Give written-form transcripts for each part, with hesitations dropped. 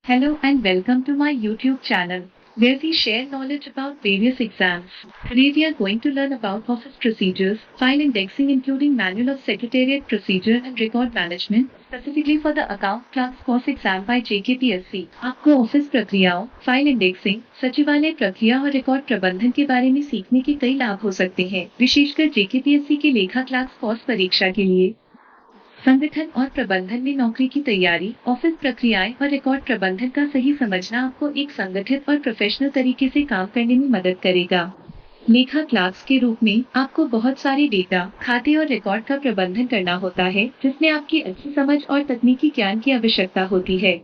Hello and welcome to my YouTube channel, where we share knowledge about various exams. Today we are going to learn about office procedures, file indexing including manual of secretariat procedure and record management, specifically for the account clerk's course exam by JKPSC. आपको office प्रक्रियाओं, file indexing, सचिवालय प्रक्रिया और record प्रबंधन के बारे में सीखने के कई लाभ हो सकते हैं, विशेषकर JKPSC के लेखा क्लर्क्स कोर्स परीक्षा के लिए। संगठन और प्रबंधन में नौकरी की तैयारी, ऑफिस प्रक्रियाएं और रिकॉर्ड प्रबंधन का सही समझना आपको एक संगठित और प्रोफेशनल तरीके से काम करने में मदद करेगा। लेखा क्लर्क्स के रूप में आपको बहुत सारे डेटा, खाते और रिकॉर्ड का प्रबंधन करना होता है, जिसमें आपकी अच्छी समझ और तकनीकी ज्ञान की आवश्यकता होती है।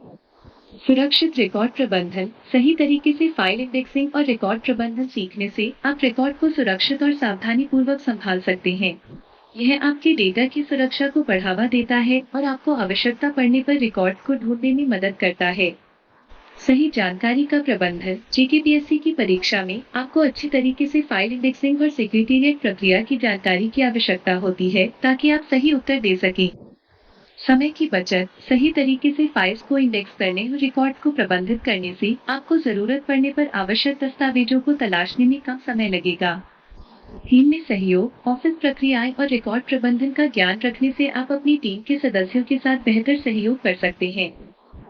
सुरक्षित रिकॉर्ड प्रबंधन, सही तरीके से फाइल इंडेक्सिंग और रिकॉर्ड प्रबंधन सीखने से आप रिकॉर्ड को सुरक्षित और सावधानी पूर्वक संभाल सकते हैं। यह आपके डेटा की सुरक्षा को बढ़ावा देता है और आपको आवश्यकता पड़ने पर रिकॉर्ड को ढूंढने में मदद करता है। सही जानकारी का प्रबंधन, JKPSC की परीक्षा में आपको अच्छी तरीके से फाइल इंडेक्सिंग और सेक्रेटेरिएट प्रक्रिया की जानकारी की आवश्यकता होती है, ताकि आप सही उत्तर दे सकें। समय की बचत, सही तरीके से फाइल्स को इंडेक्स करने और रिकॉर्ड को प्रबंधित करने से आपको जरूरत पड़ने पर आवश्यक दस्तावेजों को तलाशने में कम समय लगेगा। टीम में सहयोग, ऑफिस प्रक्रियाएं और रिकॉर्ड प्रबंधन का ज्ञान रखने से आप अपनी टीम के सदस्यों के साथ बेहतर सहयोग कर सकते हैं।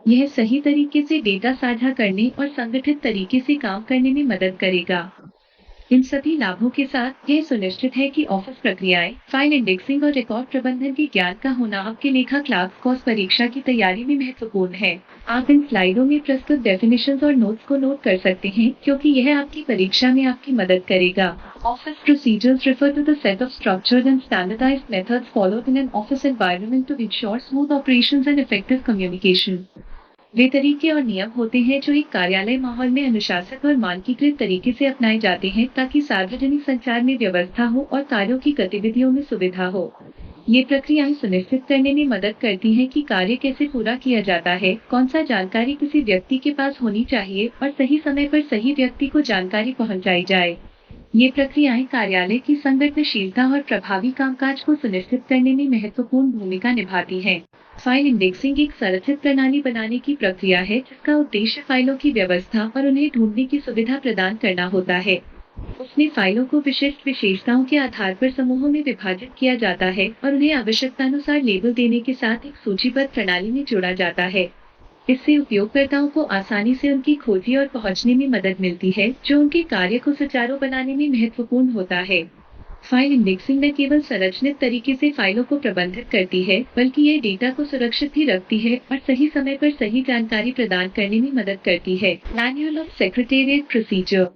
यह सही तरीके से डेटा साझा करने और संगठित तरीके से काम करने में मदद करेगा। इन सभी लाभों के साथ यह सुनिश्चित है कि ऑफिस प्रक्रियाएं, फाइल इंडेक्सिंग और रिकॉर्ड प्रबंधन के ज्ञान का होना आपके लेखा क्लर्क कोर्स परीक्षा की तैयारी में महत्वपूर्ण है। आप इन स्लाइडों में प्रस्तुत डेफिनेशंस और नोट्स को नोट कर सकते हैं, क्योंकि यह आपकी परीक्षा में आपकी मदद करेगा। Office procedures refer to the set of structured and standardized methods followed in an office environment to ensure smooth operations and effective communication. वे तरीके और नियम होते हैं जो एक कार्यालय माहौल में अनुशासित और मानकीकृत तरीके से अपनाए जाते हैं, ताकि सार्वजनिक संचार में व्यवस्था हो और कार्यों की गतिविधियों में सुविधा हो। ये प्रक्रियाएं सुनिश्चित करने में मदद करती हैं कि कार्य कैसे पूरा किया जाता है, कौन सा जानकारी किसी व्यक्ति के पास होनी चाहिए और सही समय पर सही व्यक्ति को जानकारी पहुंचाई जाए। ये प्रक्रियाएं कार्यालय की संगठनशीलता और प्रभावी कामकाज को सुनिश्चित करने में महत्वपूर्ण भूमिका निभाती हैं। फाइल इंडेक्सिंग एक संरचित प्रणाली बनाने की प्रक्रिया है, जिसका उद्देश्य फाइलों की व्यवस्था और उन्हें ढूंढने की सुविधा प्रदान करना होता है। उसमें फाइलों को विशिष्ट विशेषताओं के आधार पर समूहों में विभाजित किया जाता है और उन्हें आवश्यकतानुसार लेबल देने के साथ एक सूचीबद्ध प्रणाली में जोड़ा जाता है। इससे उपयोगकर्ताओं को आसानी से उनकी खोजी और पहुंचने में मदद मिलती है, जो उनके कार्य को सुचारू बनाने में महत्वपूर्ण होता है। फाइल इंडेक्सिंग न केवल संरचित तरीके से फाइलों को प्रबंधित करती है, बल्कि ये डेटा को सुरक्षित भी रखती है और सही समय पर सही जानकारी प्रदान करने में मदद करती है। मैनुअल ऑफ सेक्रेटेरिएट प्रोसीजर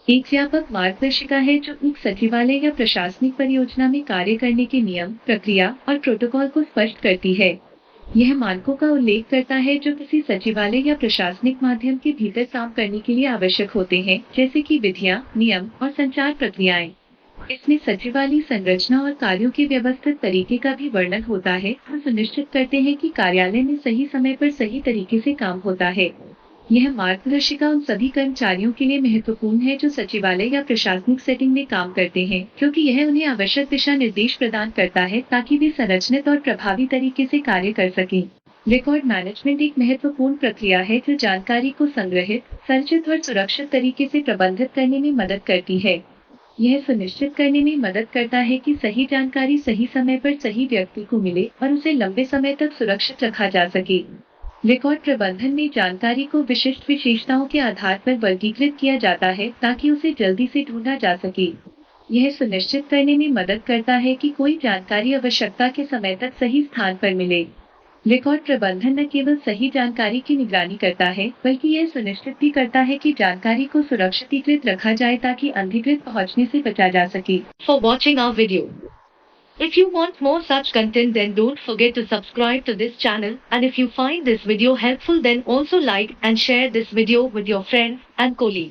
एक व्यापक मार्गदर्शिका है जो एक सचिवालय या प्रशासनिक परियोजना में कार्य करने के नियम, प्रक्रिया और प्रोटोकॉल को स्पष्ट करती है। यह मानकों का उल्लेख करता है जो किसी सचिवालय या प्रशासनिक माध्यम के भीतर काम करने के लिए आवश्यक होते हैं, जैसे कि विधियां, नियम और संचार प्रक्रियाएं। इसमें सचिवालय संरचना और कार्यों के व्यवस्थित तरीके का भी वर्णन होता है, जो सुनिश्चित करते हैं कि कार्यालय में सही समय पर सही तरीके से काम होता है। यह मार्गदर्शिका उन सभी कर्मचारियों के लिए महत्वपूर्ण है जो सचिवालय या प्रशासनिक सेटिंग में काम करते हैं, क्योंकि यह उन्हें आवश्यक दिशा निर्देश प्रदान करता है ताकि वे संरचित और प्रभावी तरीके से कार्य कर सकें। रिकॉर्ड मैनेजमेंट एक महत्वपूर्ण प्रक्रिया है जो जानकारी को संग्रहित, संचित और सुरक्षित तरीके से प्रबंधित करने में मदद करती है। यह सुनिश्चित करने में मदद करता है कि सही जानकारी सही समय पर सही व्यक्ति को मिले और उसे लंबे समय तक सुरक्षित रखा जा सके। रिकॉर्ड प्रबंधन में जानकारी को विशिष्ट विशेषताओं के आधार पर वर्गीकृत किया जाता है, ताकि उसे जल्दी से ढूंढा जा सके। यह सुनिश्चित करने में मदद करता है कि कोई जानकारी आवश्यकता के समय तक सही स्थान पर मिले। रिकॉर्ड प्रबंधन न केवल सही जानकारी की निगरानी करता है, बल्कि यह सुनिश्चित भी करता है कि जानकारी को सुरक्षित रखा जाए ताकि अनधिकृत पहुंचने से बचा जा सके। For watching our video. If you want more such content, then don't forget to subscribe to this channel, and if you find this video helpful, then also like and share this video with your friends and colleagues.